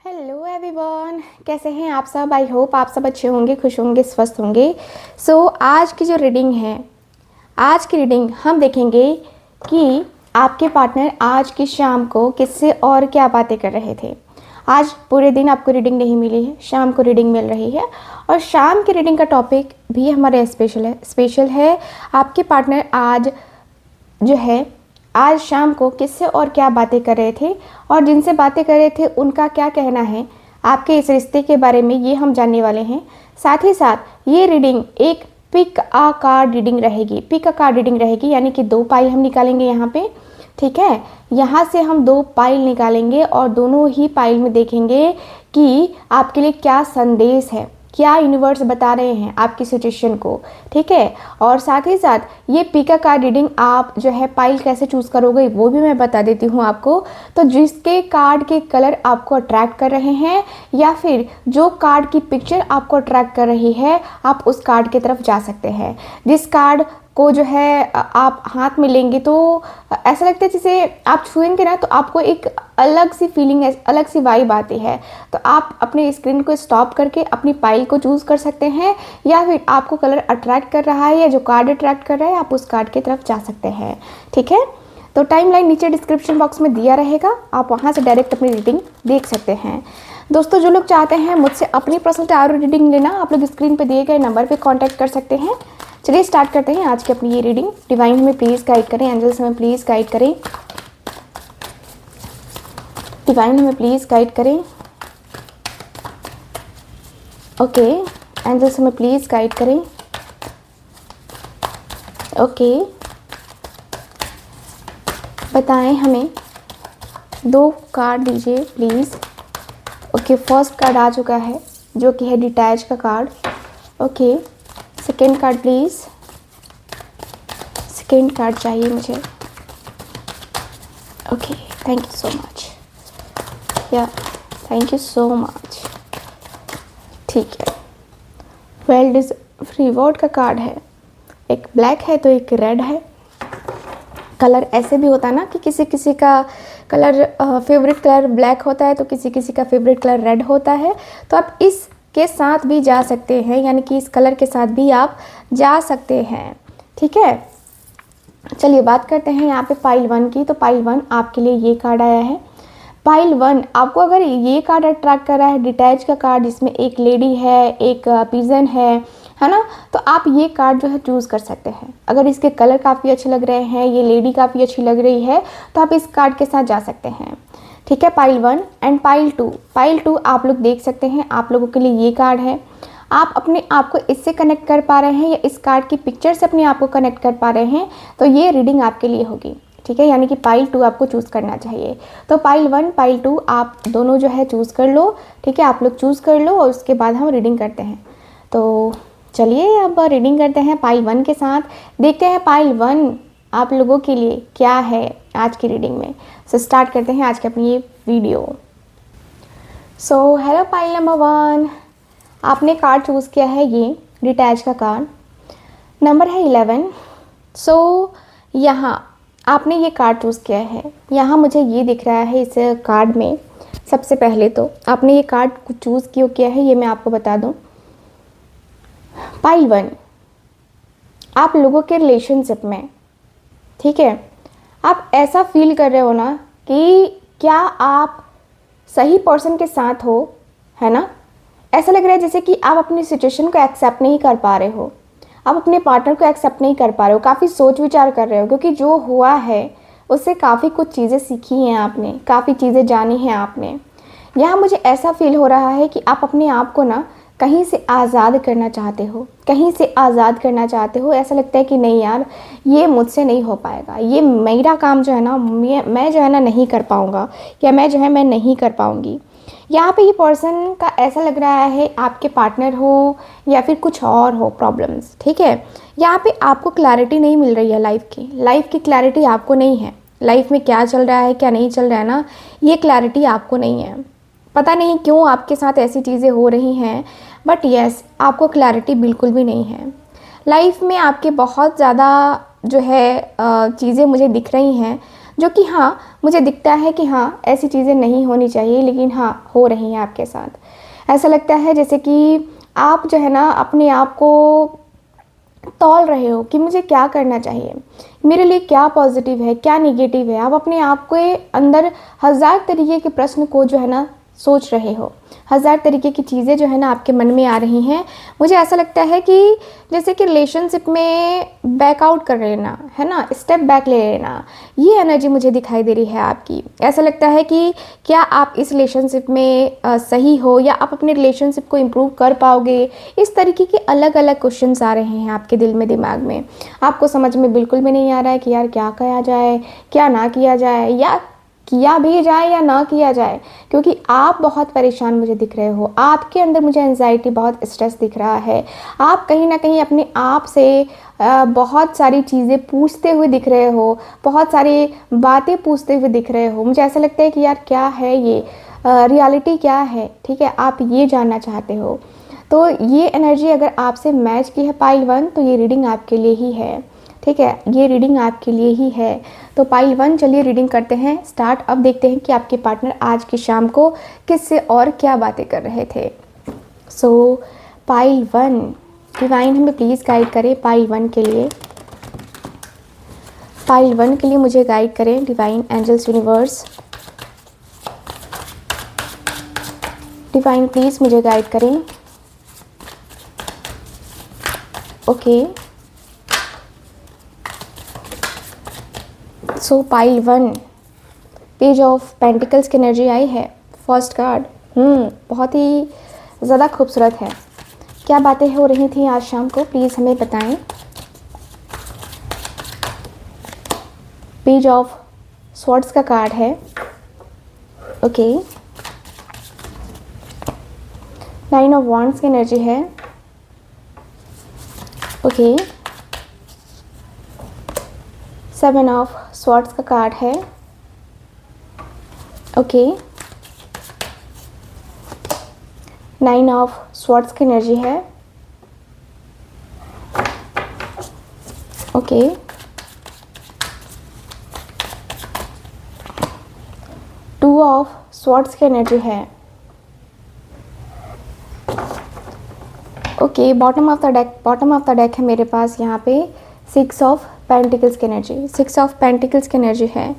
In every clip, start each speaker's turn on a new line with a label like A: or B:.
A: Hello everyone, कैसे हैं आप सब। आई होप आप सब अच्छे होंगे, खुश होंगे, स्वस्थ होंगे। आज की जो रीडिंग है, आज की रीडिंग हम देखेंगे कि आपके पार्टनर आज की शाम को किससे और क्या बातें कर रहे थे। आज पूरे दिन आपको रीडिंग नहीं मिली है, शाम को रीडिंग मिल रही है। और शाम की रीडिंग का टॉपिक भी हमारे स्पेशल है। आपके पार्टनर आज जो है, आज शाम को किससे और क्या बातें कर रहे थे और जिनसे बातें कर रहे थे उनका क्या कहना है आपके इस रिश्ते के बारे में, ये हम जानने वाले हैं। साथ ही साथ ये रीडिंग एक पिक अ कार्ड रीडिंग रहेगी। पिक अ कार्ड रीडिंग रहेगी यानी कि 2 पाइल हम निकालेंगे यहाँ पे, ठीक है। यहाँ से हम 2 पाइल निकालेंगे और दोनों ही पाइल में देखेंगे कि आपके लिए क्या संदेश है, क्या यूनिवर्स बता रहे हैं आपकी सिचुएशन को, ठीक है। और साथ ही साथ ये पिक अ कार्ड रीडिंग आप जो है पाइल कैसे चूज़ करोगे वो भी मैं बता देती हूँ आपको। तो जिसके कार्ड के कलर आपको अट्रैक्ट कर रहे हैं या फिर जो कार्ड की पिक्चर आपको अट्रैक्ट कर रही है, आप उस कार्ड की तरफ जा सकते हैं। जिस कार्ड को जो है आप हाथ में लेंगे तो ऐसा लगता है जैसे आप छुएंगे ना तो आपको एक अलग सी फीलिंग है, अलग सी वाइब आती है। तो आप अपने स्क्रीन को स्टॉप करके अपनी पाइल को चूज़ कर सकते हैं या फिर आपको कलर अट्रैक्ट कर रहा है या जो कार्ड अट्रैक्ट कर रहा है आप उस कार्ड की तरफ जा सकते हैं, ठीक है। तो टाइमलाइन नीचे डिस्क्रिप्शन बॉक्स में दिया रहेगा, आप वहाँ से डायरेक्ट अपनी रीडिंग देख सकते हैं। दोस्तों, जो लोग चाहते हैं मुझसे अपनी पर्सनल टैरो रीडिंग लेना, आप लोग स्क्रीन पर दिए गए नंबर पर कॉन्टैक्ट कर सकते हैं। चलिए स्टार्ट करते हैं आज की अपनी ये रीडिंग। डिवाइन हमें प्लीज़ गाइड करें, एंजल्स हमें प्लीज़ गाइड करें, डिवाइन हमें प्लीज़ गाइड करें। ओके, एंजल्स हमें प्लीज़ गाइड करें। ओके, बताएं हमें 2 कार्ड दीजिए प्लीज़। ओके, फर्स्ट कार्ड आ चुका है जो कि है डिटैच का card. Okay, second card please. Second card चाहिए मुझे। Okay, thank you so much. या थैंक यू सो मच, ठीक है। वेल रिवॉर्ड का कार्ड है, एक ब्लैक है तो एक रेड है। कलर ऐसे भी होता है ना कि किसी किसी का कलर फेवरेट कलर ब्लैक होता है तो किसी किसी का फेवरेट कलर रेड होता है। तो आप इस के साथ भी जा सकते हैं, यानी कि इस कलर के साथ भी आप जा सकते हैं, ठीक है। चलिए बात करते हैं यहाँ पे पाइल 1 की। तो पाइल 1 आपके लिए ये कार्ड आया है। पाइल 1 आपको अगर ये कार्ड अट्रैक्ट कर रहा है, डिटैच का कार्ड जिसमें एक लेडी है, एक पिजन है ना, तो आप ये कार्ड जो है चूज़ कर सकते हैं। अगर इसके कलर काफ़ी अच्छे लग रहे हैं, ये लेडी काफ़ी अच्छी लग रही है तो आप इस कार्ड के साथ जा सकते हैं, ठीक है। Pile 1 and pile 2। पाइल 2 आप लोग देख सकते हैं, आप लोगों के लिए ये कार्ड है। आप अपने आप को इससे कनेक्ट कर पा रहे हैं या इस कार्ड की पिक्चर से अपने आप को कनेक्ट कर पा रहे हैं तो ये रीडिंग आपके लिए होगी, ठीक है। यानी कि पाइल 2 आपको चूज़ करना चाहिए। तो पाइल 1 पाइल 2 आप दोनों जो है चूज़ कर लो, ठीक है। आप लोग चूज़ कर लो और उसके बाद हम रीडिंग करते हैं। तो चलिए अब रीडिंग करते हैं पाइल 1 के साथ। देखते हैं पाइल 1 आप लोगों के लिए क्या है आज की रीडिंग में। सो स्टार्ट करते हैं आज की अपनी ये video. So hello pile number 1, आपने कार्ड चूज़ किया है ये डिटैच का कार्ड, नंबर है 11। सो यहाँ आपने ये कार्ड चूज़ किया है। यहाँ मुझे ये दिख रहा है इस कार्ड में, सबसे पहले तो आपने ये कार्ड चूज़ क्यों किया है ये मैं आपको बता दूँ। पाइल 1 आप लोगों के रिलेशनशिप में, ठीक है, आप ऐसा फील कर रहे हो ना कि क्या आप सही पर्सन के साथ हो, है ना। ऐसा लग रहा है जैसे कि आप अपनी सिचुएशन को एक्सेप्ट नहीं कर पा रहे हो, आप अपने पार्टनर को एक्सेप्ट नहीं कर पा रहे हो, काफ़ी सोच विचार कर रहे हो क्योंकि जो हुआ है उससे काफ़ी कुछ चीज़ें सीखी हैं आपने, काफ़ी चीज़ें जानी हैं आपने। यहाँ मुझे ऐसा फील हो रहा है कि आप अपने आप को ना कहीं से आज़ाद करना चाहते हो, कहीं से आज़ाद करना चाहते हो। ऐसा लगता है कि नहीं यार ये मुझसे नहीं हो पाएगा, ये मेरा काम जो है ना मैं जो है ना नहीं कर पाऊँगा, या मैं जो है मैं नहीं कर पाऊँगी। यहाँ पे ये पर्सन का ऐसा लग रहा है आपके पार्टनर हो या फिर कुछ और हो प्रॉब्लम्स, ठीक है। यहाँ पे आपको क्लैरिटी नहीं मिल रही है लाइफ की क्लैरिटी आपको नहीं है। लाइफ में क्या चल रहा है क्या नहीं चल रहा है ना, ये क्लैरिटी आपको नहीं है। पता नहीं क्यों आपके साथ ऐसी चीज़ें हो रही हैं, बट यस आपको क्लैरिटी बिल्कुल भी नहीं है। लाइफ में आपके बहुत ज़्यादा जो है चीज़ें मुझे दिख रही हैं जो कि हाँ मुझे दिखता है कि हाँ ऐसी चीज़ें नहीं होनी चाहिए, लेकिन हाँ हो रही हैं आपके साथ। ऐसा लगता है जैसे कि आप जो है ना अपने आप को तौल रहे हो कि मुझे क्या करना चाहिए, मेरे लिए क्या पॉजिटिव है क्या नेगेटिव है। आप अपने आप के अंदर हज़ार तरीके के प्रश्न को जो है ना सोच रहे हो, हज़ार तरीके की चीज़ें जो है ना आपके मन में आ रही हैं। मुझे ऐसा लगता है कि जैसे कि रिलेशनशिप में बैकआउट कर लेना है ना, स्टेप बैक ले लेना, ये एनर्जी मुझे दिखाई दे रही है आपकी। ऐसा लगता है कि क्या आप इस रिलेशनशिप में सही हो, या आप अपने रिलेशनशिप को इम्प्रूव कर पाओगे। इस तरीके के अलग अलग क्वेश्चंस आ रहे हैं आपके दिल में, दिमाग में। आपको समझ में बिल्कुल भी नहीं आ रहा है कि यार क्या किया जाए, क्या ना किया जाए, या किया भी जाए या ना किया जाए, क्योंकि आप बहुत परेशान मुझे दिख रहे हो। आपके अंदर मुझे एंजाइटी, बहुत स्ट्रेस दिख रहा है। आप कहीं ना कहीं अपने आप से बहुत सारी चीज़ें पूछते हुए दिख रहे हो, बहुत सारी बातें पूछते हुए दिख रहे हो। मुझे ऐसा लगता है कि यार क्या है ये, रियलिटी क्या है, ठीक है, आप ये जानना चाहते हो। तो ये एनर्जी अगर आपसे मैच की है पाइल 1, तो ये रीडिंग आपके लिए ही है, ठीक है, ये रीडिंग आपके लिए ही है। तो पाइल 1 चलिए रीडिंग करते हैं स्टार्ट। अब देखते हैं कि आपके पार्टनर आज की शाम को किससे और क्या बातें कर रहे थे। सो पाइल 1, डिवाइन हमें प्लीज़ गाइड करें पाइल 1 के लिए। पाइल 1 के लिए मुझे गाइड करें divine angels universe. Divine please मुझे गाइड करें। Okay, so pile 1, page of pentacles की एनर्जी आई है, फर्स्ट कार्ड। बहुत ही ज़्यादा खूबसूरत है। क्या बातें हो रही थी आज शाम को, प्लीज़ हमें बताएं। पेज ऑफ स्वॉर्ड्स का कार्ड है। ओके, 9 ऑफ वॉन्ड्स की एनर्जी है। ओके, 7 ऑफ स्वॉर्ड्स का कार्ड है। ओके, 9 ऑफ स्वॉर्ड्स की एनर्जी है। ओके, 2 ऑफ स्वॉर्ड्स की एनर्जी है। Okay, bottom of the deck है मेरे पास यहाँ पे 6 ऑफ पेंटिकल्स की एनर्जी, 6 ऑफ पेंटिकल्स की एनर्जी है।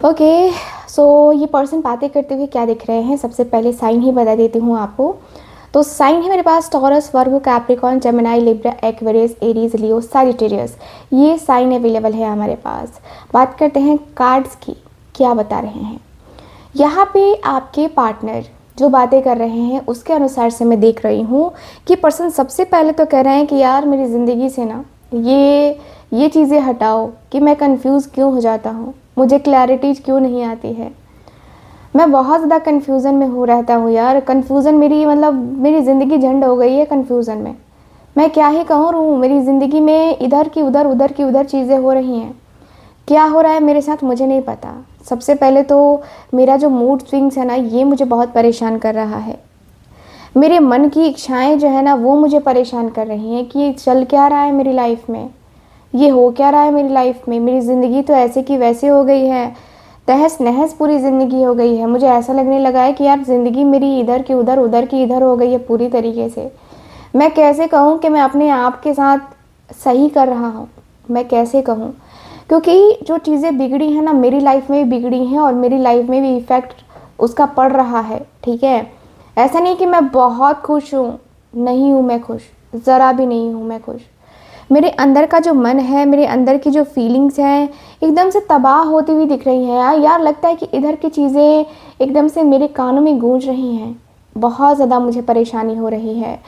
A: ओके, सो ये पर्सन बातें करते हुए क्या दिख रहे हैं, सबसे पहले साइन ही बता देती हूँ आपको। तो साइन है मेरे पास Taurus, Virgo, Capricorn, Gemini, Libra, Aquarius, Aries, Leo, Sagittarius, ये साइन अवेलेबल है हमारे पास। बात करते हैं कार्ड्स की, क्या बता रहे हैं यहाँ पे आपके पार्टनर जो बातें कर रहे हैं। उसके अनुसार से मैं देख रही हूँ कि पर्सन सबसे पहले तो कह रहे हैं कि यार मेरी ज़िंदगी से ना ये चीज़ें हटाओ कि मैं कंफ्यूज क्यों हो जाता हूँ, मुझे क्लैरिटी क्यों नहीं आती है, मैं बहुत ज़्यादा कन्फ्यूज़न में हो रहता हूँ यार। कन्फ्यूज़न मेरी ज़िंदगी झंड हो गई है कन्फ्यूज़न में। मैं क्या ही कहूँ, मेरी ज़िंदगी में इधर की उधर चीज़ें हो रही हैं। क्या हो रहा है मेरे साथ मुझे नहीं पता। सबसे पहले तो मेरा जो मूड स्विंग्स है ना, ये मुझे बहुत परेशान कर रहा है। मेरे मन की इच्छाएं जो है ना, वो मुझे परेशान कर रही हैं कि चल क्या रहा है मेरी लाइफ में, ये हो क्या रहा है मेरी लाइफ में। मेरी ज़िंदगी तो ऐसे की वैसे हो गई है, तहस नहस पूरी ज़िंदगी हो गई है। मुझे ऐसा लगने लगा है कि यार ज़िंदगी मेरी इधर की उधर हो गई है पूरी तरीके से। मैं कैसे कहूँ कि मैं अपने आप के साथ सही कर रहा हूँ, मैं कैसे कहूँ, क्योंकि जो चीज़ें बिगड़ी हैं ना मेरी लाइफ में भी बिगड़ी हैं, और मेरी लाइफ में भी इफ़ेक्ट उसका पड़ रहा है, ठीक है। ऐसा नहीं कि मैं बहुत खुश हूँ, नहीं हूँ मैं खुश, ज़रा भी नहीं हूँ मैं खुश। मेरे अंदर का जो मन है, मेरे अंदर की जो फीलिंग्स हैं, एकदम से तबाह होती हुई दिख रही हैं यार। लगता है कि इधर की चीज़ें एकदम से मेरे कानों में गूंज रही हैं। बहुत ज़्यादा मुझे परेशानी हो रही है।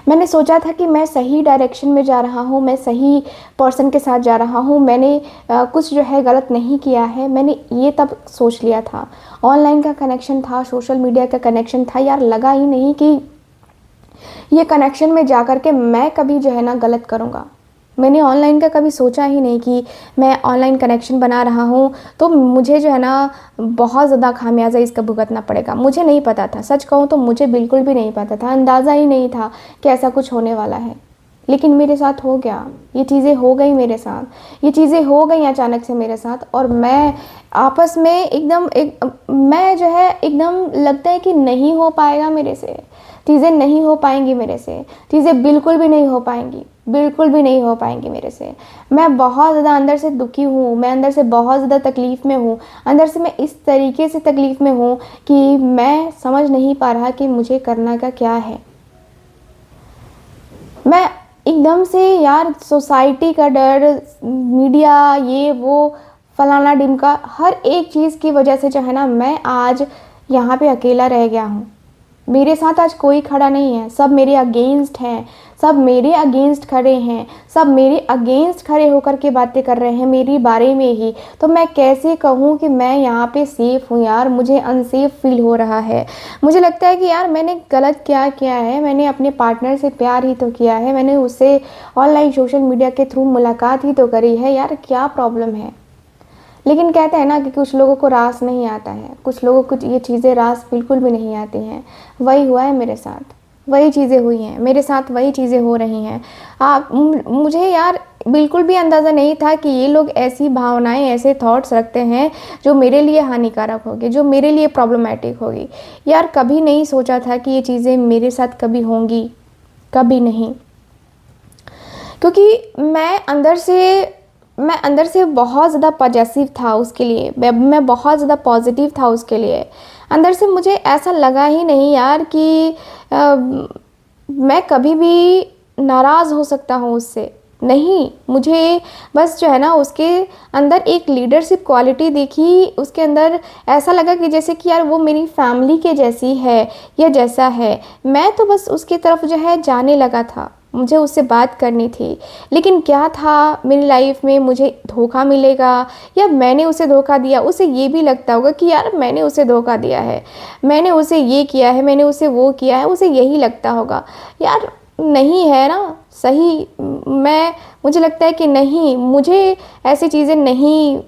A: मैंने सोचा था कि मैं सही डायरेक्शन में जा रहा हूँ, मैं सही पर्सन के साथ जा रहा हूँ, मैंने कुछ जो है गलत नहीं किया है, मैंने ये तब सोच लिया था। ऑनलाइन का कनेक्शन था, सोशल मीडिया का कनेक्शन था यार, लगा ही नहीं कि ये कनेक्शन में जा कर के मैं कभी जो है ना गलत करूँगा। मैंने ऑनलाइन का कभी सोचा ही नहीं कि मैं ऑनलाइन कनेक्शन बना रहा हूँ तो मुझे जो है ना बहुत ज़्यादा खामियाजा इसका भुगतना पड़ेगा। मुझे नहीं पता था, सच कहूँ तो मुझे बिल्कुल भी नहीं पता था, अंदाज़ा ही नहीं था कि ऐसा कुछ होने वाला है। लेकिन मेरे साथ हो गया, ये चीज़ें हो गई मेरे साथ, ये चीज़ें हो गई अचानक से मेरे साथ। और मैं आपस में मैं जो है एकदम लगता है कि नहीं हो पाएगा मेरे से, चीज़ें नहीं हो पाएंगी मेरे से, चीज़ें बिल्कुल भी नहीं हो पाएंगी, बिल्कुल भी नहीं हो पाएंगी मेरे से। मैं बहुत ज़्यादा अंदर से दुखी हूँ, मैं अंदर से बहुत ज़्यादा तकलीफ़ में हूँ, अंदर से मैं इस तरीके से तकलीफ़ में हूँ कि मैं समझ नहीं पा रहा कि मुझे करना का क्या है। मैं एकदम से यार सोसाइटी का डर, मीडिया, ये वो फलाना ढिमका, हर एक चीज़ की वजह से जो है ना मैं आज यहाँ पे अकेला रह गया हूँ। मेरे साथ आज कोई खड़ा नहीं है, सब मेरे अगेंस्ट हैं, सब मेरे अगेंस्ट खड़े हैं, सब मेरे अगेंस्ट खड़े होकर के बातें कर रहे हैं मेरी बारे में ही। तो मैं कैसे कहूँ कि मैं यहाँ पे सेफ़ हूँ यार, मुझे अनसेफ फील हो रहा है। मुझे लगता है कि यार मैंने गलत क्या किया है, मैंने अपने पार्टनर से प्यार ही तो किया है, मैंने उससे ऑनलाइन सोशल मीडिया के थ्रू मुलाकात ही तो करी है, यार क्या प्रॉब्लम है। लेकिन कहते हैं ना कि कुछ लोगों को रास नहीं आता है, कुछ लोगों को ये चीज़ें रास बिल्कुल भी नहीं आती हैं। वही हुआ है मेरे साथ, वही चीज़ें हुई हैं मेरे साथ, वही चीज़ें हो रही हैं। आप मुझे यार बिल्कुल भी अंदाज़ा नहीं था कि ये लोग ऐसी भावनाएं, ऐसे थॉट्स रखते हैं जो मेरे लिए हानिकारक होगी, जो मेरे लिए प्रॉब्लमेटिक होगी। यार कभी नहीं सोचा था कि ये चीज़ें मेरे साथ कभी होंगी, कभी नहीं। क्योंकि मैं अंदर से बहुत ज़्यादा पॉजिटिव था उसके लिए, मैं बहुत ज़्यादा पॉजिटिव था उसके लिए। अंदर से मुझे ऐसा लगा ही नहीं यार कि मैं कभी भी नाराज़ हो सकता हूँ उससे। नहीं, मुझे बस जो है ना उसके अंदर एक लीडरशिप क्वालिटी देखी, उसके अंदर ऐसा लगा कि जैसे कि यार वो मेरी फैमिली के जैसी है या जैसा है। मैं तो बस उसकी तरफ जो है जाने लगा था, मुझे उससे बात करनी थी। लेकिन क्या था, मेरी लाइफ में मुझे धोखा मिलेगा या मैंने उसे धोखा दिया। उसे ये भी लगता होगा कि यार मैंने उसे धोखा दिया है, मैंने उसे ये किया है, मैंने उसे वो किया है, उसे यही लगता होगा। यार नहीं है ना सही। मुझे लगता है कि नहीं, मुझे ऐसी चीज़ें नहीं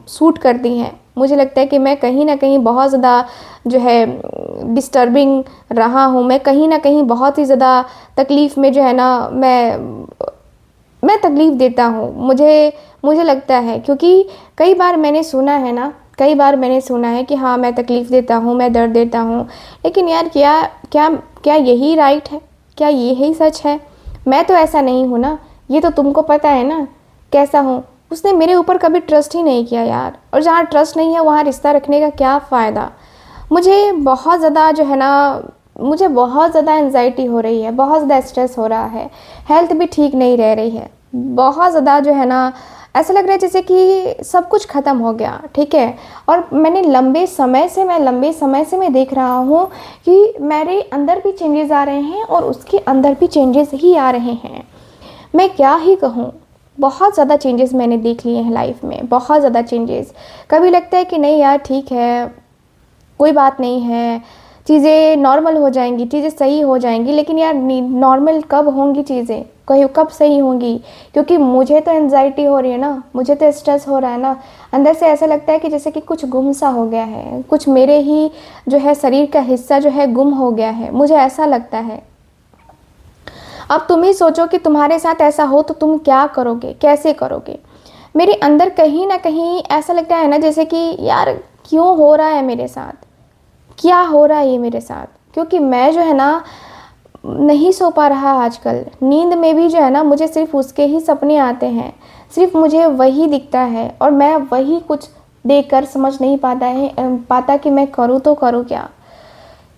A: सूट करती हैं। मुझे लगता है कि मैं कहीं ना कहीं बहुत ज़्यादा जो है डिस्टर्बिंग रहा हूँ, मैं कहीं ना कहीं बहुत ही ज़्यादा तकलीफ़ में जो है ना मैं तकलीफ़ देता हूँ। मुझे लगता है, क्योंकि कई बार मैंने सुना है ना, कई बार मैंने सुना है कि हाँ मैं तकलीफ़ देता हूँ, मैं दर्द देता हूँ। लेकिन यार क्या क्या क्या यही राइट है? क्या यही सच है? मैं तो ऐसा नहीं हूँ ना, ये तो तुमको पता है ना कैसा हूँ। उसने मेरे ऊपर कभी ट्रस्ट ही नहीं किया यार, और जहाँ ट्रस्ट नहीं है वहाँ रिश्ता रखने का क्या फ़ायदा। मुझे बहुत ज़्यादा जो है ना, मुझे बहुत ज़्यादा एंजाइटी हो रही है, बहुत ज़्यादा स्ट्रेस हो रहा है, हेल्थ भी ठीक नहीं रह रही है। बहुत ज़्यादा जो है ना ऐसा लग रहा है जैसे कि सब कुछ ख़त्म हो गया, ठीक है। और लंबे समय से मैं देख रहा हूँ कि मेरे अंदर भी चेंजेस आ रहे हैं और उसके अंदर भी चेंजेस ही आ रहे हैं। मैं क्या ही कहूँ, बहुत ज़्यादा चेंजेस मैंने देख लिए हैं लाइफ में, बहुत ज़्यादा चेंजेस। कभी लगता है कि नहीं यार ठीक है, कोई बात नहीं है, चीज़ें नॉर्मल हो जाएंगी, चीज़ें सही हो जाएंगी। लेकिन यार नॉर्मल कब होंगी चीज़ें, कब सही होंगी? क्योंकि मुझे तो एंजाइटी हो रही है ना, मुझे तो स्ट्रेस हो रहा है ना। अंदर से ऐसा लगता है कि जैसे कि कुछ गुम सा हो गया है, कुछ मेरे ही जो है शरीर का हिस्सा जो है गुम हो गया है, मुझे ऐसा लगता है। अब तुम ही सोचो कि तुम्हारे साथ ऐसा हो तो तुम क्या करोगे, कैसे करोगे? मेरे अंदर कहीं ना कहीं ऐसा लगता है ना जैसे कि यार क्यों हो रहा है मेरे साथ, क्या हो रहा है ये मेरे साथ? क्योंकि मैं जो है ना नहीं सो पा रहा आजकल। नींद में भी जो है ना मुझे सिर्फ उसके ही सपने आते हैं, सिर्फ मुझे वही दिखता है और मैं वही कुछ देखकर समझ नहीं पाता कि मैं करूँ तो करूँ क्या।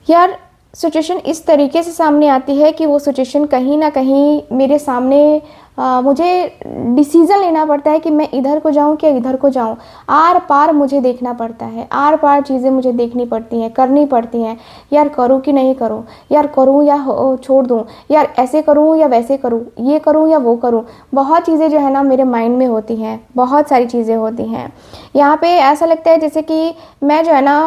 A: यार सिचुएशन इस तरीके से सामने आती है कि वो सिचुएशन कहीं ना कहीं मेरे सामने मुझे डिसीज़न लेना पड़ता है कि मैं इधर को जाऊं कि इधर को जाऊं। आर पार मुझे देखना पड़ता है, आर पार चीज़ें मुझे देखनी पड़ती हैं, करनी पड़ती हैं। यार करूं कि नहीं करूं, यार करूं या छोड़ दूं, यार ऐसे करूं या वैसे करूं, ये करूं या वो करूं। बहुत चीज़ें जो है ना मेरे माइंड में होती हैं, बहुत सारी चीज़ें होती हैं। यहाँ पे ऐसा लगता है जैसे कि मैं जो है ना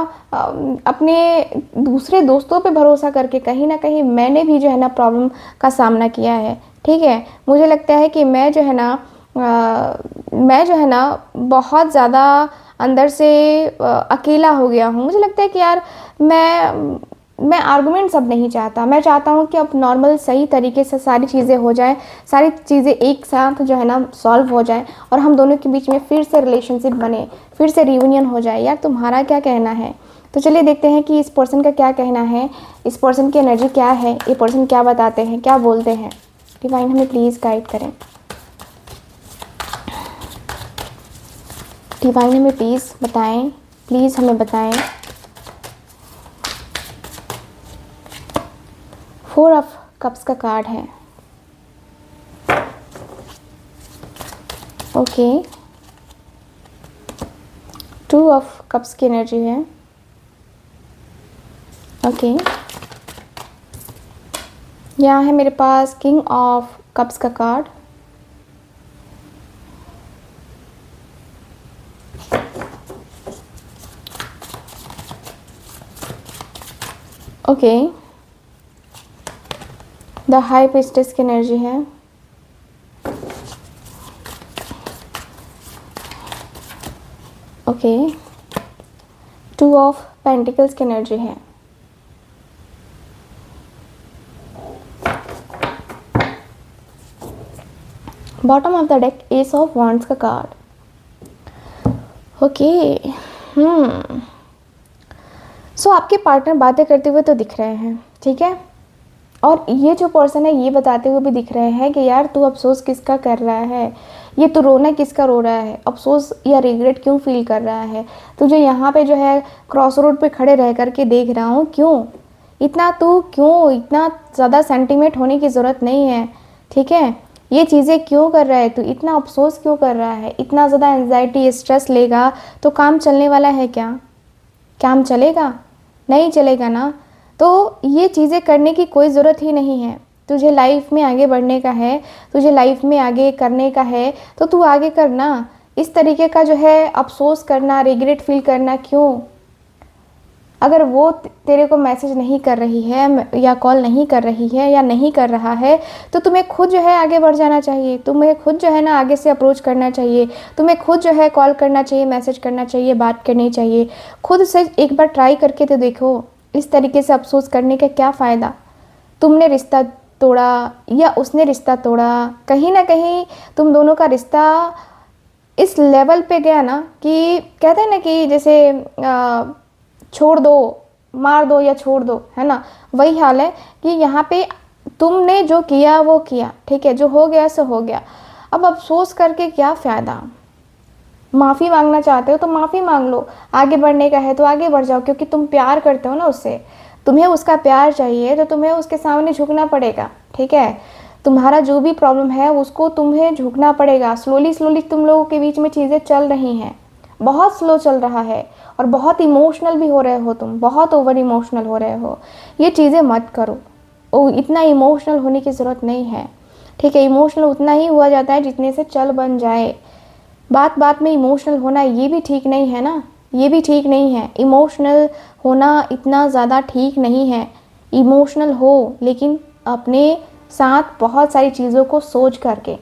A: अपने दूसरे दोस्तों पे भरोसा करके कहीं ना कहीं मैंने भी जो है ना प्रॉब्लम का सामना किया है, ठीक है। मुझे लगता है कि मैं जो है ना बहुत ज़्यादा अंदर से अकेला हो गया हूँ। मुझे लगता है कि यार मैं मैं आर्गुमेंट सब नहीं चाहता, मैं चाहता हूँ कि अब नॉर्मल सही तरीके से सारी चीज़ें हो जाए, सारी चीज़ें एक साथ जो है ना सॉल्व हो जाए और हम दोनों के बीच में फिर से रिलेशनशिप बने, फिर से रियूनियन हो जाए। यार तुम्हारा क्या कहना है? तो चलिए देखते हैं कि इस पर्सन का क्या कहना है, इस पर्सन की एनर्जी क्या है, ये पर्सन क्या बताते हैं, क्या बोलते हैं। डिवाइन हमें प्लीज़ गाइड करें, डिवाइन हमें प्लीज़ बताएं, प्लीज़ हमें बताएं। 4 ऑफ कप्स का कार्ड है। ओके, 2 ऑफ कप्स की एनर्जी है। ओके, यहाँ है मेरे पास किंग ऑफ कप्स का card. Okay, the high priestess की एनर्जी है। ओके, 2 ऑफ पेंटिकल्स की एनर्जी है। Bottom of the deck S of wands का कार्ड। ओके, सो आपके पार्टनर बातें करते हुए तो दिख रहे हैं, ठीक है, और ये जो पर्सन है ये बताते हुए भी दिख रहे हैं कि यार तू अफसोस किसका कर रहा है, ये तू रोना किसका रो रहा है, अफसोस या रिग्रेट क्यों फील कर रहा है। तुझे यहाँ पे जो है क्रॉस रोड पे खड़े रह करके देख रहा हूँ, क्यों इतना ज़्यादा सेंटिमेंट होने की ज़रूरत नहीं है, ठीक है। ये चीज़ें क्यों कर रहा है तू, इतना अफसोस क्यों कर रहा है, इतना ज़्यादा एंजाइटी स्ट्रेस लेगा तो काम चलने वाला है क्या? काम चलेगा? नहीं चलेगा ना। तो ये चीज़ें करने की कोई ज़रूरत ही नहीं है। तुझे लाइफ में आगे बढ़ने का है, तुझे लाइफ में आगे करने का है, तो तू आगे करना। इस तरीके का जो है अफसोस करना, रिग्रेट फील करना क्यों? अगर वो तेरे को मैसेज नहीं कर रही है या कॉल नहीं कर रही है या नहीं कर रहा है, तो तुम्हें खुद जो है आगे बढ़ जाना चाहिए, तुम्हें खुद जो है ना आगे से अप्रोच करना चाहिए, तुम्हें खुद जो है कॉल करना चाहिए, मैसेज करना चाहिए, बात करनी चाहिए। खुद से एक बार ट्राई करके तो देखो। इस तरीके से अफसोस करने का क्या फ़ायदा? तुमने रिश्ता तोड़ा या उसने रिश्ता तोड़ा, कहीं ना कहीं तुम दोनों का रिश्ता इस लेवल पे गया ना कि कहते हैं ना कि जैसे छोड़ दो, मार दो या छोड़ दो, है ना, वही हाल है कि यहाँ पे तुमने जो किया वो किया, ठीक है, जो हो गया सो हो गया। अब अफसोस करके क्या फ़ायदा? माफ़ी मांगना चाहते हो तो माफ़ी मांग लो, आगे बढ़ने का है तो आगे बढ़ जाओ, क्योंकि तुम प्यार करते हो ना उससे, तुम्हें उसका प्यार चाहिए तो तुम्हें उसके सामने झुकना पड़ेगा, ठीक है। तुम्हारा जो भी प्रॉब्लम है उसको तुम्हें झुकना पड़ेगा। स्लोली तुम लोगों के बीच में चीज़ें चल रही हैं, बहुत स्लो चल रहा है और बहुत इमोशनल भी हो रहे हो, तुम बहुत ओवर इमोशनल हो रहे हो। ये चीज़ें मत करो, इतना इमोशनल होने की ज़रूरत नहीं है, ठीक है। इमोशनल उतना ही हुआ जाता है जितने से चल बन जाए। बात बात में इमोशनल होना ये भी ठीक नहीं है ना, ये भी ठीक नहीं है। इमोशनल होना इतना ज़्यादा ठीक नहीं है। इमोशनल हो लेकिन अपने साथ बहुत सारी चीज़ों को सोच करके,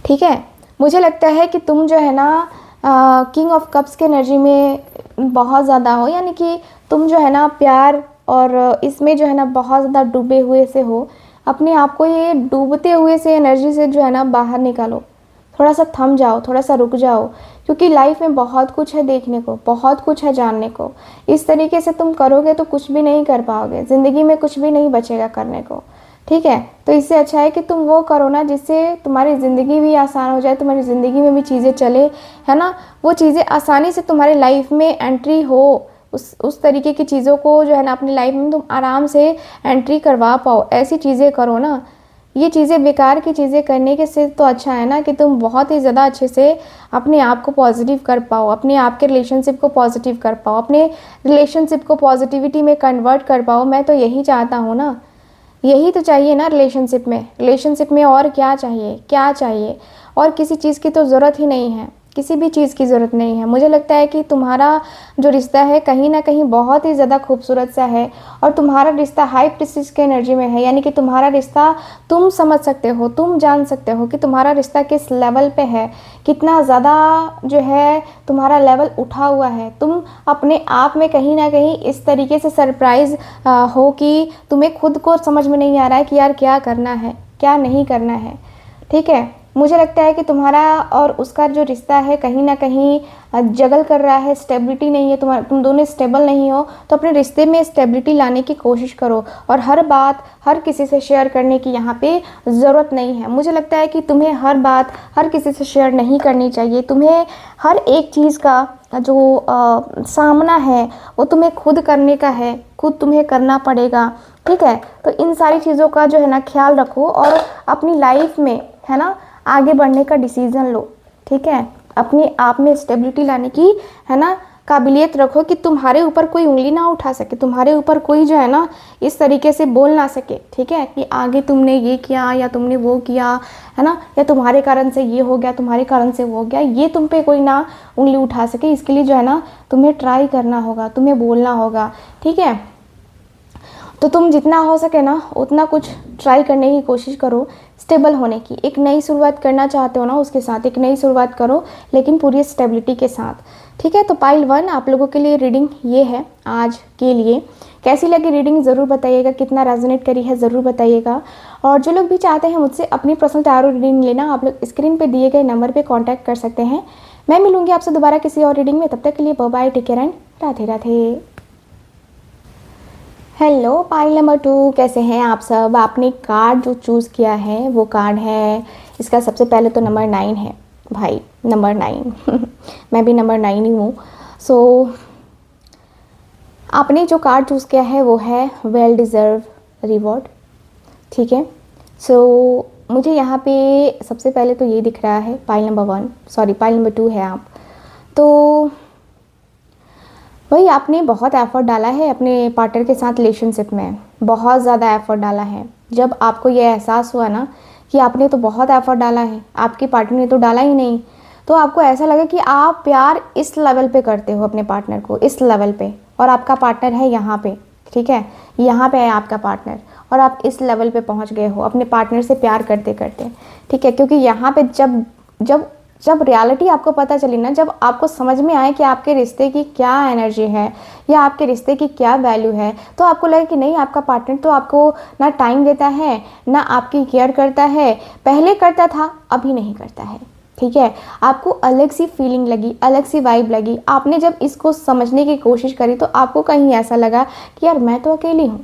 A: ठीक है। मुझे लगता है कि तुम जो है ना किंग ऑफ कप्स के एनर्जी में बहुत ज़्यादा हो, यानी कि तुम जो है ना प्यार और इसमें जो है ना बहुत ज़्यादा डूबे हुए से हो। अपने आप को ये डूबते हुए से एनर्जी से जो है ना बाहर निकालो, थोड़ा सा थम जाओ, थोड़ा सा रुक जाओ, क्योंकि लाइफ में बहुत कुछ है देखने को, बहुत कुछ है जानने को। इस तरीके से तुम करोगे तो कुछ भी नहीं कर पाओगे, ज़िंदगी में कुछ भी नहीं बचेगा करने को, ठीक है। तो इससे अच्छा है कि तुम वो करो ना जिससे तुम्हारी ज़िंदगी भी आसान हो जाए, तुम्हारी ज़िंदगी में भी चीज़ें चले, है ना, वो चीज़ें आसानी से तुम्हारी लाइफ में एंट्री हो। उस तरीके की चीज़ों को जो है ना अपनी लाइफ में तुम आराम से एंट्री करवा पाओ, ऐसी चीज़ें करो ना। ये चीज़ें बेकार की चीज़ें करने के से तो अच्छा है ना कि तुम बहुत ही ज़्यादा अच्छे से अपने आप को पॉजिटिव कर पाओ, अपने आप के रिलेशनशिप को पॉजिटिव कर पाओ, अपने रिलेशनशिप को पॉजिटिविटी में कन्वर्ट कर पाओ। मैं तो यही चाहता हूँ ना, यही तो चाहिए ना रिलेशनशिप में। और क्या चाहिए, क्या चाहिए? और किसी चीज़ की तो ज़रूरत ही नहीं है। किसी भी चीज़ की ज़रूरत नहीं है। मुझे लगता है कि तुम्हारा जो रिश्ता है कहीं ना कहीं बहुत ही ज़्यादा खूबसूरत सा है, और तुम्हारा रिश्ता हाई प्रेस्टीज के एनर्जी में है। यानी कि तुम्हारा रिश्ता तुम समझ सकते हो, तुम जान सकते हो कि तुम्हारा रिश्ता किस लेवल पे है, कितना ज़्यादा जो है तुम्हारा लेवल उठा हुआ है। तुम अपने आप में कहीं ना कहीं इस तरीके से सरप्राइज़ हो कि तुम्हें खुद को समझ में नहीं आ रहा है कि यार क्या करना है, क्या नहीं करना है। ठीक है, मुझे लगता है कि तुम्हारा और उसका जो रिश्ता है कहीं ना कहीं जगल कर रहा है, स्टेबिलिटी नहीं है, तुम दोनों स्टेबल नहीं हो। तो अपने रिश्ते में स्टेबिलिटी लाने की कोशिश करो, और हर बात हर किसी से शेयर करने की यहाँ पे ज़रूरत नहीं है। मुझे लगता है कि तुम्हें हर बात हर किसी से शेयर नहीं करनी चाहिए। तुम्हें हर एक चीज़ का जो सामना है वो तुम्हें खुद करने का है, खुद तुम्हें करना पड़ेगा। ठीक है, तो इन सारी चीज़ों का जो है ना ख्याल रखो, और अपनी लाइफ में है ना आगे बढ़ने का डिसीज़न लो। ठीक है, अपने आप में स्टेबिलिटी लाने की है ना काबिलियत रखो कि तुम्हारे ऊपर कोई उंगली ना उठा सके, तुम्हारे ऊपर कोई जो है ना इस तरीके से बोल ना सके। ठीक है, कि आगे तुमने ये किया या तुमने वो किया है ना, या तुम्हारे कारण से ये हो गया, तुम्हारे कारण से वो हो गया, ये तुम पे कोई ना उंगली उठा सके। इसके लिए जो है ना तुम्हें ट्राई करना होगा, तुम्हें बोलना होगा। ठीक है, तो तुम जितना हो सके ना उतना कुछ ट्राई करने की कोशिश करो, स्टेबल होने की। एक नई शुरुआत करना चाहते हो ना, उसके साथ एक नई शुरुआत करो, लेकिन पूरी स्टेबिलिटी के साथ। ठीक है, तो पाइल 1 आप लोगों के लिए रीडिंग ये है आज के लिए। कैसी लगी रीडिंग ज़रूर बताइएगा, कितना रेजोनेट करी है ज़रूर बताइएगा। और जो लोग भी चाहते हैं मुझसे अपनी पर्सनल टैरो रीडिंग लेना, आप लोग स्क्रीन पे दिए गए नंबर पे कांटेक्ट कर सकते हैं। मैं मिलूंगी आपसे दोबारा किसी और रीडिंग में, तब तक के लिए bye bye, take care and Radhe Radhe. Hello pile number 2, कैसे हैं आप सब। आपने कार्ड जो चूज़ किया है वो कार्ड है, इसका सबसे पहले तो नंबर 9 है भाई, नंबर 9 मैं भी नंबर 9 ही हूँ। सो आपने जो कार्ड चूज़ किया है वो है वेल डिज़र्व रिवॉर्ड। ठीक है, सो मुझे यहाँ पे सबसे पहले तो ये दिख रहा है pile number 1, sorry pile number 2 है आप। तो वही आपने बहुत एफ़र्ट डाला है अपने पार्टनर के साथ रिलेशनशिप में, बहुत ज़्यादा एफ़र्ट डाला है। जब आपको ये एहसास हुआ ना कि आपने तो बहुत एफ़र्ट डाला है, आपके पार्टनर ने तो डाला ही नहीं, तो आपको ऐसा लगा कि आप प्यार इस लेवल पे करते हो अपने पार्टनर को, इस लेवल पे, और आपका पार्टनर है यहाँ पे। ठीक है, यहाँ पे है आपका पार्टनर, और आप इस लेवल पे पहुँच गए हो अपने पार्टनर से प्यार करते करते। ठीक है, क्योंकि यहाँ पे जब जब जब रियलिटी आपको पता चली ना, जब आपको समझ में आए कि आपके रिश्ते की क्या एनर्जी है या आपके रिश्ते की क्या वैल्यू है, तो आपको लगे कि नहीं, आपका पार्टनर तो आपको ना टाइम देता है, ना आपकी केयर करता है। पहले करता था, अभी नहीं करता है। ठीक है, आपको अलग सी फीलिंग लगी, अलग सी वाइब लगी। आपने जब इसको समझने की कोशिश करी तो आपको कहीं ऐसा लगा कि यार मैं तो अकेली हूँ,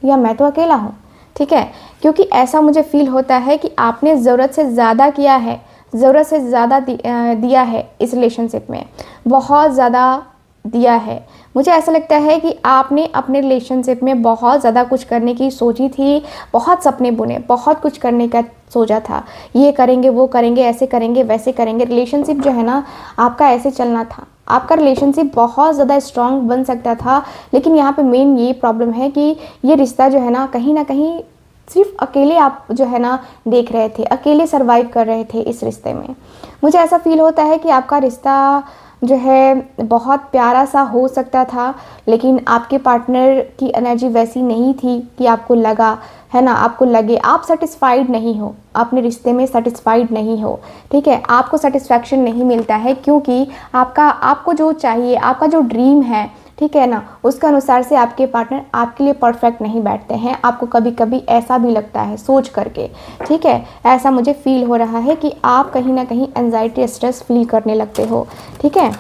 A: या मैं तो अकेला हूँ। ठीक है, क्योंकि ऐसा मुझे फील होता है कि आपने ज़रूरत से ज़्यादा किया है, ज़रूरत से ज़्यादा दिया है इस रिलेशनशिप में, बहुत ज़्यादा दिया है। मुझे ऐसा लगता है कि आपने अपने रिलेशनशिप में बहुत ज़्यादा कुछ करने की सोची थी, बहुत सपने बुने, बहुत कुछ करने का सोचा था, ये करेंगे वो करेंगे, ऐसे करेंगे वैसे करेंगे। रिलेशनशिप जो है ना आपका ऐसे चलना था, आपका रिलेशनशिप बहुत ज़्यादा स्ट्रॉन्ग बन सकता था। लेकिन यहाँ पे मेन ये प्रॉब्लम है कि ये रिश्ता जो है ना कहीं सिर्फ अकेले आप जो है ना देख रहे थे, अकेले सरवाइव कर रहे थे इस रिश्ते में। मुझे ऐसा फील होता है कि आपका रिश्ता जो है बहुत प्यारा सा हो सकता था, लेकिन आपके पार्टनर की एनर्जी वैसी नहीं थी कि आपको लगा है ना, आपको लगे आप सेटिस्फाइड नहीं हो, अपने रिश्ते में सेटिस्फाइड नहीं हो। ठीक है, आपको सेटिस्फैक्शन नहीं मिलता है, क्योंकि आपको जो चाहिए, आपका जो ड्रीम है, ठीक है ना, उसके अनुसार से आपके पार्टनर आपके लिए परफेक्ट नहीं बैठते हैं। आपको कभी कभी ऐसा भी लगता है सोच करके। ठीक है, ऐसा मुझे फील हो रहा है कि आप कहीं ना कहीं एंजाइटी स्ट्रेस फील करने लगते हो। ठीक है,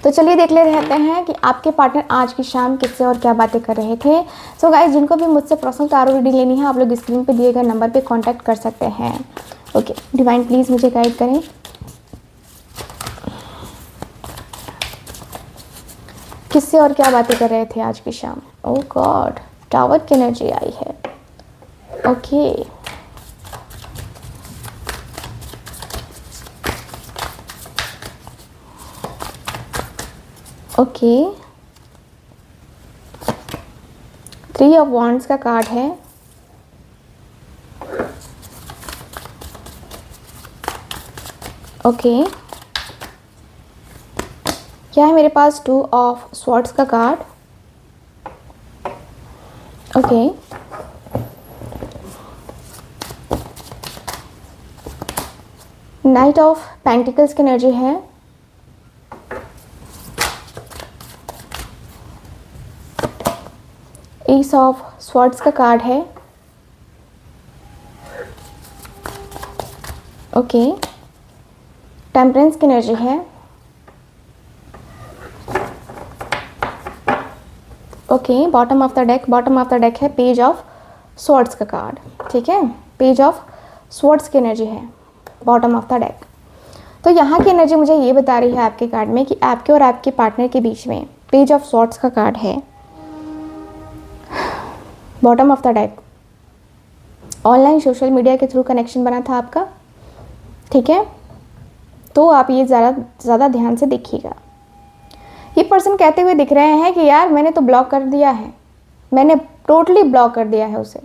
A: तो चलिए देख ले रहते हैं कि आपके पार्टनर आज की शाम किससे और क्या बातें कर रहे थे। सो गाइस, जिनको भी मुझसे पर्सनल टैरो रीडिंग लेनी है, आप लोग स्क्रीन पे दिए गए नंबर पे कांटेक्ट कर सकते हैं। ओके डिवाइन, प्लीज़ मुझे गाइड करें। किससे और क्या बातें कर रहे थे आज की शाम। ओह गॉड, टावर की एनर्जी आई है। ओके ओके, 3 ऑफ वॉन्ड्स का कार्ड है। ओके, क्या है मेरे पास? 2 ऑफ स्वॉर्ड्स का card. Okay, night of pentacles की एनर्जी है। एस ऑफ स्वॉर्ड्स का कार्ड है। ओके, टेम्परेंस की एनर्जी है। Okay, bottom of the deck है पेज ऑफ स्वॉर्ड्स का कार्ड। ठीक है, पेज ऑफ स्वॉर्ड्स की एनर्जी है बॉटम ऑफ द डेक। तो यहाँ की एनर्जी मुझे ये बता रही है आपके कार्ड में कि आपके और आपके पार्टनर के बीच में पेज ऑफ स्वॉर्ड्स का कार्ड है bottom of the deck. Online social media के थ्रू कनेक्शन बना था आपका। ठीक है, तो आप ये ज़्यादा ध्यान से देखिएगा। ये पर्सन कहते हुए दिख रहे हैं कि यार मैंने तो ब्लॉक कर दिया है, मैंने टोटली ब्लॉक कर दिया है उसे।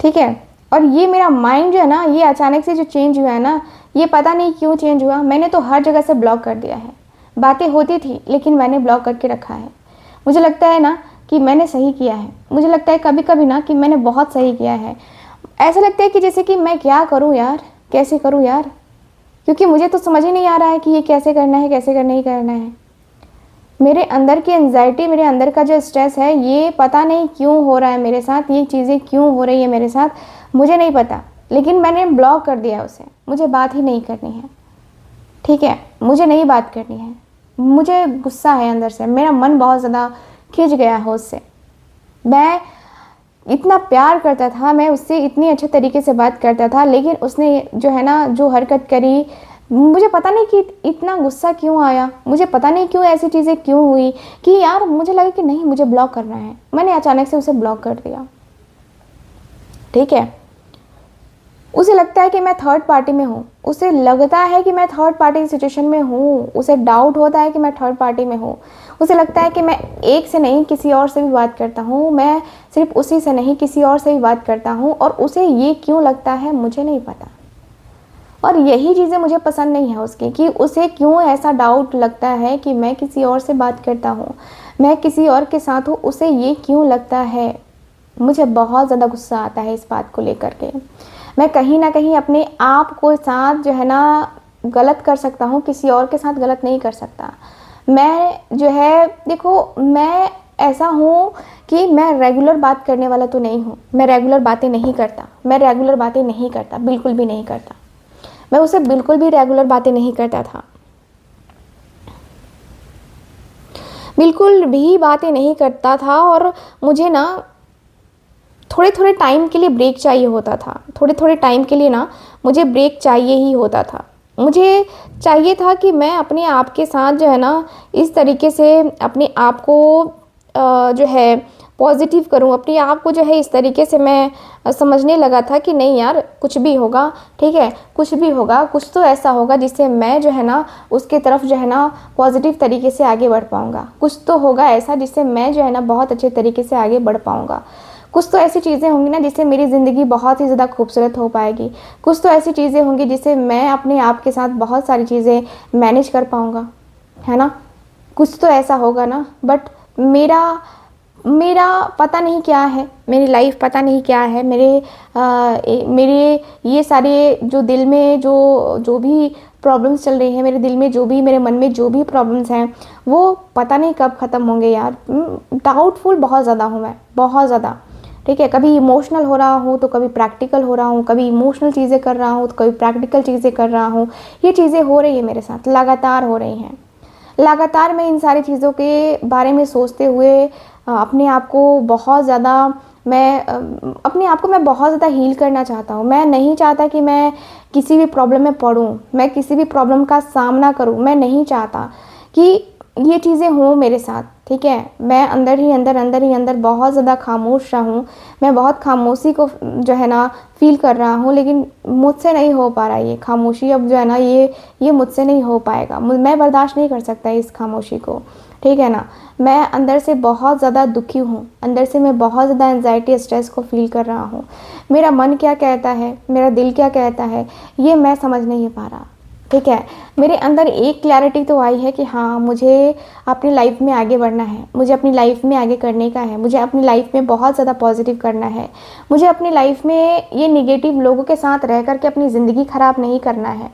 A: ठीक है, और ये मेरा माइंड जो है ना, ये अचानक से जो चेंज हुआ है ना, ये पता नहीं क्यों चेंज हुआ। मैंने तो हर जगह से ब्लॉक कर दिया है। बातें होती थी लेकिन मैंने ब्लॉक करके रखा है। मुझे लगता है ना कि मैंने सही किया है। मुझे लगता है कभी कभी ना कि मैंने बहुत सही किया है। ऐसा लगता है कि जैसे कि मैं क्या करूँ यार, कैसे करूँ यार, क्योंकि मुझे तो समझ ही नहीं आ रहा है कि ये कैसे करना है, कैसे नहीं करना है। मेरे अंदर की एंजाइटी, मेरे अंदर का जो स्ट्रेस है, ये पता नहीं क्यों हो रहा है मेरे साथ, ये चीज़ें क्यों हो रही है मेरे साथ, मुझे नहीं पता। लेकिन मैंने ब्लॉक कर दिया उसे। मुझे बात ही नहीं करनी है। ठीक है, मुझे नहीं बात करनी है। मुझे गुस्सा है अंदर से, मेरा मन बहुत ज़्यादा खिंच गया है उससे। मैं इतना प्यार करता था, मैं उससे इतनी अच्छे तरीके से बात करता था, लेकिन उसने जो है ना, जो हरकत करी, मुझे पता नहीं कि इतना गुस्सा क्यों आया, मुझे पता नहीं क्यों ऐसी चीज़ें क्यों हुई कि यार मुझे लगा कि नहीं, मुझे ब्लॉक करना है। मैंने अचानक से उसे ब्लॉक कर दिया। ठीक है, उसे लगता है कि मैं थर्ड पार्टी में हूँ, उसे लगता है कि मैं थर्ड पार्टी सिचुएशन में हूँ, उसे डाउट होता है कि मैं थर्ड पार्टी में हूँ। उसे लगता है कि मैं एक से नहीं किसी और से भी बात करता हूँ, मैं सिर्फ उसी से नहीं किसी और से भी बात करता हूँ, और उसे ये क्यों लगता है मुझे नहीं पता। और यही चीज़ें मुझे पसंद नहीं है उसकी, कि उसे क्यों ऐसा डाउट लगता है कि मैं किसी और से बात करता हूँ, मैं किसी और के साथ हूँ, उसे ये क्यों लगता है। मुझे बहुत ज़्यादा गुस्सा आता है इस बात को लेकर के। मैं कहीं ना कहीं अपने आप को साथ जो है ना गलत कर सकता हूँ, किसी और के साथ गलत नहीं कर सकता। मैं जो है, देखो, मैं ऐसा हूँ कि मैं रेगुलर बात करने वाला तो नहीं हूँ। मैं रेगुलर बातें नहीं करता, बिल्कुल भी नहीं करता। मैं उसे बिल्कुल भी रेगुलर बातें नहीं करता था, बिल्कुल भी बातें नहीं करता था। और मुझे ना थोड़े टाइम के लिए ब्रेक चाहिए होता था। थोड़े टाइम के लिए ना मुझे ब्रेक चाहिए ही होता था। मुझे चाहिए था कि मैं अपने आप के साथ जो है ना इस तरीके से अपने आप को जो है पॉजिटिव करूं, अपने आप को जो है इस तरीके से मैं समझने लगा था कि नहीं यार, कुछ भी होगा, ठीक है, कुछ भी होगा, कुछ तो ऐसा होगा जिससे मैं जो है ना उसके तरफ जो है ना पॉजिटिव तरीके से आगे बढ़ पाऊँगा। कुछ तो होगा ऐसा जिससे मैं जो है ना बहुत अच्छे तरीके से आगे बढ़ पाऊँगा। कुछ तो ऐसी चीज़ें होंगी ना जिससे मेरी ज़िंदगी बहुत ही ज़्यादा खूबसूरत हो पाएगी। कुछ तो ऐसी चीज़ें होंगी जिससे मैं अपने आप के साथ बहुत सारी चीज़ें मैनेज कर पाऊँगा, है ना। कुछ तो ऐसा होगा ना। बट मेरा पता नहीं क्या है, मेरी लाइफ पता नहीं क्या है। मेरे ये सारे जो दिल में जो भी प्रॉब्लम्स चल रही हैं, मेरे दिल में जो भी, मेरे मन में जो भी प्रॉब्लम्स हैं, वो पता नहीं कब ख़त्म होंगे यार। डाउटफुल बहुत ज़्यादा हूँ मैं, बहुत ज़्यादा। ठीक है, कभी इमोशनल हो रहा हूँ तो कभी प्रैक्टिकल हो रहा हूँ, कभी इमोशनल चीज़ें कर रहा हूँ तो कभी प्रैक्टिकल चीज़ें कर रहा हूँ। ये चीज़ें हो रही है मेरे साथ, लगातार हो रही हैं। लगातार मैं इन सारी चीज़ों के बारे में सोचते हुए अपने आप को बहुत ज़्यादा मैं बहुत ज़्यादा हील करना चाहता हूँ। मैं नहीं चाहता कि मैं किसी भी प्रॉब्लम में पड़ूँ, मैं किसी भी प्रॉब्लम का सामना करूँ। मैं नहीं चाहता कि ये चीज़ें हों मेरे साथ। ठीक है, मैं अंदर ही अंदर बहुत ज़्यादा खामोश रहूँ। मैं बहुत खामोशी को जो है ना फील कर रहा हूँ, लेकिन मुझसे नहीं हो पा रहा ये खामोशी। अब जो है ना ये मुझसे नहीं हो पाएगा। मैं बर्दाश्त नहीं कर सकता इस खामोशी को। ठीक है ना, मैं अंदर से बहुत ज़्यादा दुखी हूँ, अंदर से मैं बहुत ज़्यादा एंजाइटी, स्ट्रेस को फील कर रहा हूँ। मेरा मन क्या कहता है, मेरा दिल क्या कहता है, ये मैं समझ नहीं पा रहा। ठीक है, मेरे अंदर एक क्लैरिटी तो आई है कि हाँ, मुझे अपनी लाइफ में आगे बढ़ना है, मुझे अपनी लाइफ में आगे करने का है, मुझे अपनी लाइफ में बहुत ज़्यादा पॉजिटिव करना है, मुझे अपनी लाइफ में ये निगेटिव लोगों के साथ रह कर के अपनी ज़िंदगी ख़राब नहीं करना है।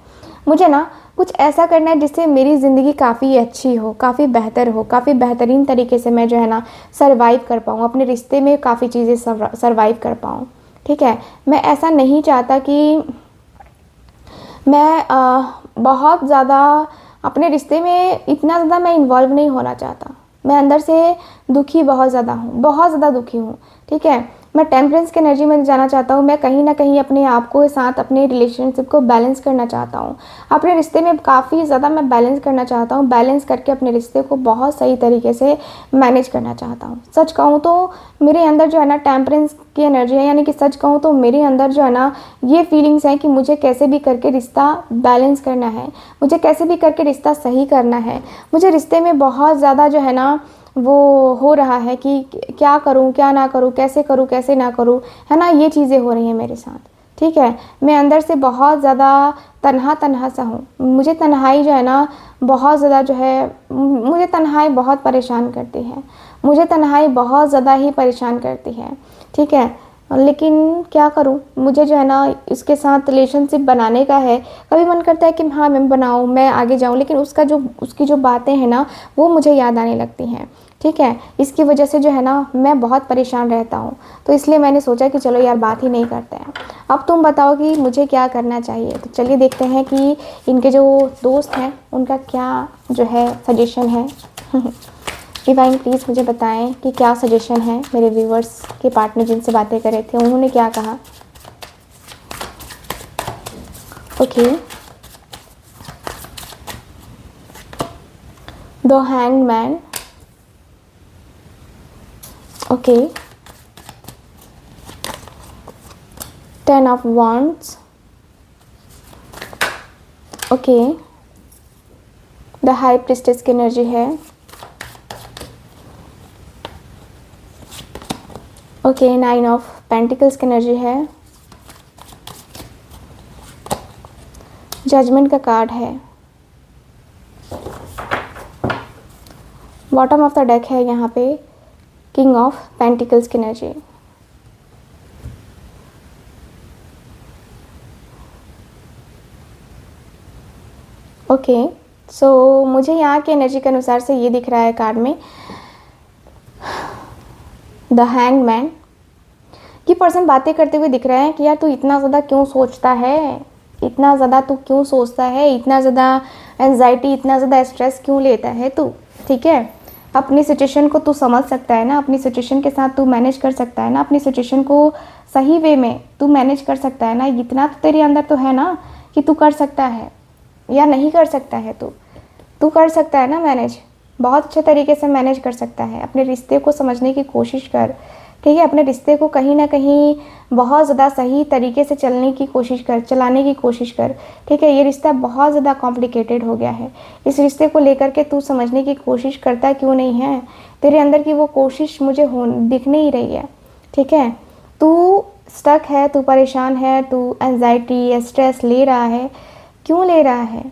A: मुझे ना कुछ ऐसा करना है जिससे मेरी ज़िंदगी काफ़ी अच्छी हो, काफ़ी बेहतर हो, काफ़ी बेहतरीन तरीके से मैं जो है ना सर्वाइव कर पाऊँ, अपने रिश्ते में काफ़ी चीज़ें सर्वाइव कर पाऊँ। ठीक है, मैं ऐसा नहीं चाहता कि मैं बहुत ज़्यादा अपने रिश्ते में इतना ज़्यादा मैं इन्वॉल्व नहीं होना चाहता। मैं अंदर से दुखी बहुत ज़्यादा हूँ, बहुत ज़्यादा दुखी हूँ। ठीक है, मैं टेम्परेंस की एनर्जी में जाना चाहता हूँ। मैं कहीं ना कहीं अपने आप को साथ अपने रिलेशनशिप को बैलेंस करना चाहता हूँ। अपने रिश्ते में काफ़ी ज़्यादा मैं बैलेंस करना चाहता हूँ। बैलेंस करके अपने रिश्ते को बहुत सही तरीके से मैनेज करना चाहता हूँ। सच कहूँ तो मेरे अंदर जो है ना टेम्परेंस की एनर्जी है, यानी कि सच कहूँ तो मेरे अंदर जो है ना ये फीलिंग्स हैं कि मुझे कैसे भी करके रिश्ता बैलेंस करना है, मुझे कैसे भी करके रिश्ता सही करना है। मुझे रिश्ते में बहुत ज़्यादा जो है ना वो हो रहा है कि क्या करूं क्या ना करूं, कैसे करूं कैसे ना करूं, है ना, ये चीज़ें हो रही हैं मेरे साथ। ठीक है, मैं अंदर से बहुत ज़्यादा तन्हा सा हूँ। मुझे तन्हाई जो है ना बहुत ज़्यादा जो है, मुझे तन्हाई बहुत परेशान करती है, मुझे तन्हाई बहुत ज़्यादा ही परेशान करती है। ठीक है, लेकिन क्या करूं, मुझे जो है ना इसके साथ रिलेशनशिप बनाने का है। कभी मन करता है कि हाँ मैं बनाऊं, मैं आगे जाऊं, लेकिन उसकी जो बातें हैं ना वो मुझे याद आने लगती हैं। ठीक है, इसकी वजह से जो है ना मैं बहुत परेशान रहता हूँ। तो इसलिए मैंने सोचा कि चलो यार बात ही नहीं करते हैं। अब तुम बताओ कि मुझे क्या करना चाहिए। तो चलिए देखते हैं कि इनके जो दोस्त हैं उनका क्या जो है सजेशन है। डिवाइन प्लीज़ मुझे बताएं कि क्या सजेशन है। मेरे व्यूवर्स के पार्टनर जिनसे बातें कर रहे थे उन्होंने क्या कहा। Okay, the hanged man. Okay, 10 of wands। Okay, the high priestess की एनर्जी है। ओके, 9 ऑफ पेंटिकल्स की एनर्जी है। जजमेंट का कार्ड है। बॉटम ऑफ द डेक है यहाँ पे किंग ऑफ पेंटिकल्स की एनर्जी। ओके, सो मुझे यहाँ की एनर्जी के अनुसार से ये दिख रहा है कार्ड में, द हैंग्ड मैन। ये पर्सन बातें करते हुए दिख रहा है कि यार तू इतना ज़्यादा क्यों सोचता है, इतना ज़्यादा तू क्यों सोचता है, इतना ज़्यादा एंजाइटी, इतना ज़्यादा स्ट्रेस क्यों लेता है तू। ठीक है, अपनी सिचुएशन को तू समझ सकता है ना, अपनी सिचुएशन के साथ तू मैनेज कर सकता है ना, अपनी सिचुएशन को सही वे में तू मैनेज कर सकता है ना। इतना तो तेरे अंदर तो है ना कि तू कर सकता है, या नहीं कर सकता है तू कर सकता है ना मैनेज, बहुत अच्छे तरीके से मैनेज कर सकता है। अपने रिश्ते को समझने की कोशिश कर। ठीक है, अपने रिश्ते को कहीं ना कहीं बहुत ज़्यादा सही तरीके से चलाने की कोशिश कर। ठीक है, ये रिश्ता बहुत ज़्यादा कॉम्प्लिकेटेड हो गया है। इस रिश्ते को लेकर के तू समझने की कोशिश करता क्यों नहीं है। तेरे अंदर की वो कोशिश मुझे दिख नहीं रही है। ठीक है, तू स्टक है, तू परेशान है, तू एंजाइटी स्ट्रेस ले रहा है। क्यों ले रहा है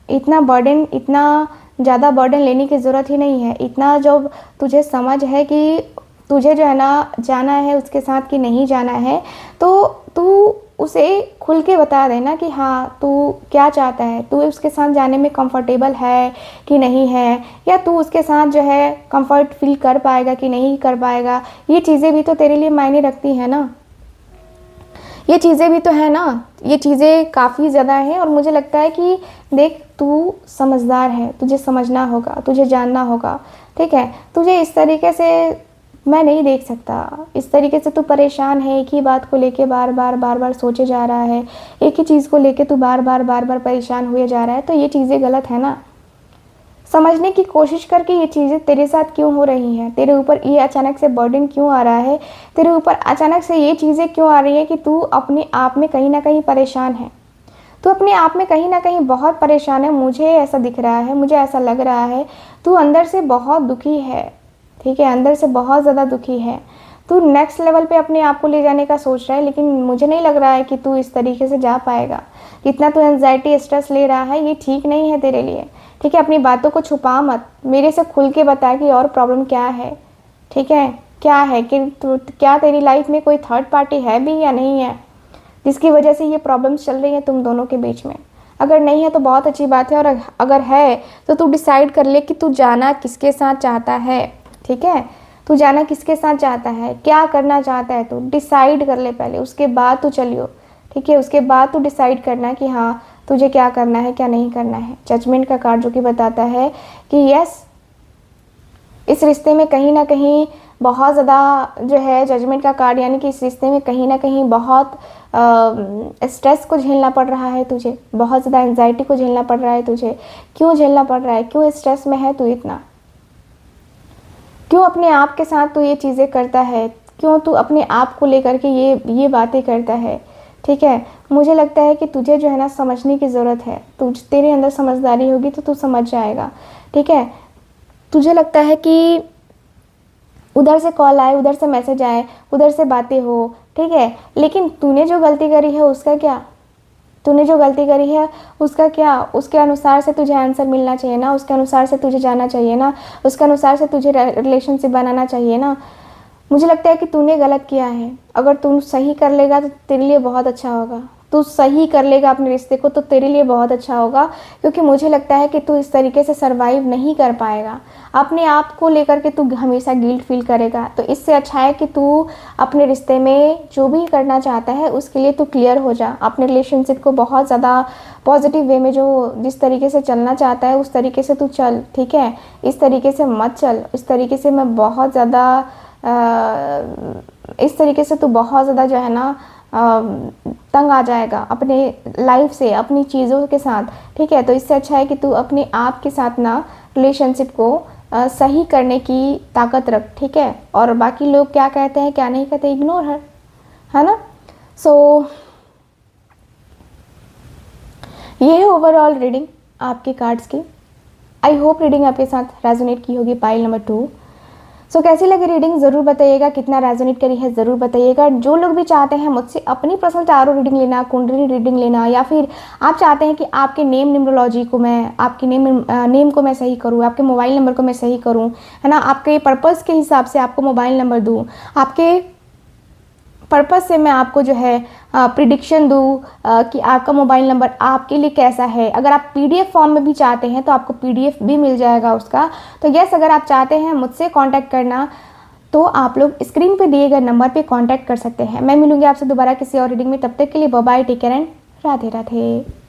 A: इतना बर्डन? इतना ज़्यादा बर्डन लेने की ज़रूरत ही नहीं है। इतना जब तुझे समझ है कि तुझे जो है ना जाना है उसके साथ कि नहीं जाना है, तो तू उसे खुल के बता देना कि हाँ तू क्या चाहता है, तू उसके साथ जाने में कंफर्टेबल है कि नहीं है, या तू उसके साथ जो है कंफर्ट फील कर पाएगा कि नहीं कर पाएगा। ये चीज़ें भी तो तेरे लिए मायने रखती है ना, ये चीज़ें भी तो है ना, ये चीज़ें काफ़ी ज़्यादा हैं। और मुझे लगता है कि देख तू समझदार है, तुझे समझना होगा, तुझे जानना होगा। ठीक है, तुझे इस तरीके से मैं नहीं देख सकता। इस तरीके से तू परेशान है, एक ही बात को लेके बार बार सोचे जा रहा है, एक ही चीज़ को लेके तू बार बार परेशान हुए जा रहा है। तो ये चीज़ें गलत है ना। समझने की कोशिश करके ये चीज़ें तेरे साथ क्यों हो रही हैं, तेरे ऊपर ये अचानक से बर्डन क्यों आ रहा है, तेरे ऊपर अचानक से ये चीज़ें क्यों आ रही हैं कि तू अपने आप में कहीं ना कहीं परेशान है। तू अपने आप में कहीं ना कहीं बहुत परेशान है। मुझे ऐसा दिख रहा है, मुझे ऐसा लग रहा है तू अंदर से बहुत दुखी है। ठीक है, अंदर से बहुत ज़्यादा दुखी है। तू नेक्स्ट लेवल पे अपने आप को ले जाने का सोच रहा है, लेकिन मुझे नहीं लग रहा है कि तू इस तरीके से जा पाएगा। इतना तू एंजाइटी स्ट्रेस ले रहा है, ये ठीक नहीं है तेरे लिए। ठीक है, अपनी बातों को छुपा मत, मेरे से खुल के बता कि और प्रॉब्लम क्या है। ठीक है, क्या है कि क्या तेरी लाइफ में कोई थर्ड पार्टी है भी या नहीं है जिसकी वजह से ये प्रॉब्लम्स चल रही हैं तुम दोनों के बीच में। अगर नहीं है तो बहुत अच्छी बात है, और अगर है तो तू डिसाइड कर ले कि तू जाना किसके साथ चाहता है। ठीक है, तू जाना किसके साथ चाहता है, क्या करना चाहता है, तू डिसाइड कर ले पहले, उसके बाद तू चलियो। ठीक है, उसके बाद तू डिसाइड करना कि हाँ तुझे क्या करना है क्या नहीं करना है। जजमेंट का कार्ड जो कि बताता है कि यस, इस रिश्ते में कहीं ना कहीं बहुत ज़्यादा जो है जजमेंट का कार्ड, यानी कि इस रिश्ते में कहीं ना कहीं बहुत स्ट्रेस को झेलना पड़ रहा है तुझे, बहुत ज़्यादा एंजाइटी को झेलना पड़ रहा है तुझे। क्यों झेलना पड़ रहा है, क्यों स्ट्रेस में है तू इतना, क्यों अपने आप के साथ तू ये चीज़ें करता है, क्यों तू अपने आप को लेकर के ये बातें करता है। ठीक है, मुझे लगता है कि तुझे जो है ना समझने की ज़रूरत है। तेरे अंदर समझदारी होगी तो तू समझ जाएगा। ठीक है, तुझे लगता है कि उधर से कॉल आए, उधर से मैसेज आए, उधर से बातें हो, ठीक है, लेकिन तूने जो गलती करी है उसका क्या, तूने जो गलती करी है उसका क्या, उसके अनुसार से तुझे आंसर मिलना चाहिए ना, उसके अनुसार से तुझे जाना चाहिए ना, उसके अनुसार से तुझे रिलेशनशिप बनाना चाहिए ना। मुझे लगता है कि तूने गलत किया है। अगर तू सही कर लेगा तो तेरे लिए बहुत अच्छा होगा, तू सही कर लेगा अपने रिश्ते को तो तेरे लिए बहुत अच्छा होगा, क्योंकि मुझे लगता है कि तू इस तरीके से सरवाइव नहीं कर पाएगा। अपने आप को लेकर के तू हमेशा गिल्ट फील करेगा। तो इससे अच्छा है कि तू अपने रिश्ते में जो भी करना चाहता है उसके लिए तू क्लियर हो जा। अपने रिलेशनशिप को बहुत ज़्यादा पॉजिटिव वे में जिस तरीके से चलना चाहता है उस तरीके से तू चल। ठीक है, इस तरीके से मत चल, इस तरीके से मैं बहुत ज़्यादा इस तरीके से तू बहुत ज़्यादा जो है ना तंग आ जाएगा अपने लाइफ से, अपनी चीज़ों के साथ। ठीक है, तो इससे अच्छा है कि तू अपने आप के साथ ना रिलेशनशिप को सही करने की ताकत रख। ठीक है, और बाकी लोग क्या कहते हैं क्या नहीं कहते इग्नोर है ना। सो ये है ओवरऑल रीडिंग आपके कार्ड्स की। आई होप रीडिंग आपके साथ रेजोनेट की होगी। Pile number 2। सो कैसी लगी रीडिंग ज़रूर बताइएगा, कितना रेजोनेट करी है ज़रूर बताइएगा। जो लोग भी चाहते हैं मुझसे अपनी पर्सनल टारो रीडिंग लेना, कुंडली रीडिंग लेना, या फिर आप चाहते हैं कि आपके नेम न्यूमरोलॉजी को मैं, आपके नेम को मैं सही करूँ, आपके मोबाइल नंबर को मैं सही करूँ, है ना, आपके पर्पज़ के हिसाब से आपको मोबाइल नंबर दूँ, आपके पर्पज़ से मैं आपको जो है प्रिडिक्शन दूँ कि आपका मोबाइल नंबर आपके लिए कैसा है। अगर आप पीडीएफ फॉर्म में भी चाहते हैं तो आपको पीडीएफ भी मिल जाएगा उसका। तो यस, अगर आप चाहते हैं मुझसे कांटेक्ट करना तो आप लोग स्क्रीन पे दिए गए नंबर पे कांटेक्ट कर सकते हैं। मैं मिलूंगी आपसे दोबारा किसी और रीडिंग में। तब तक के लिए bye bye, take care and Radhe Radhe.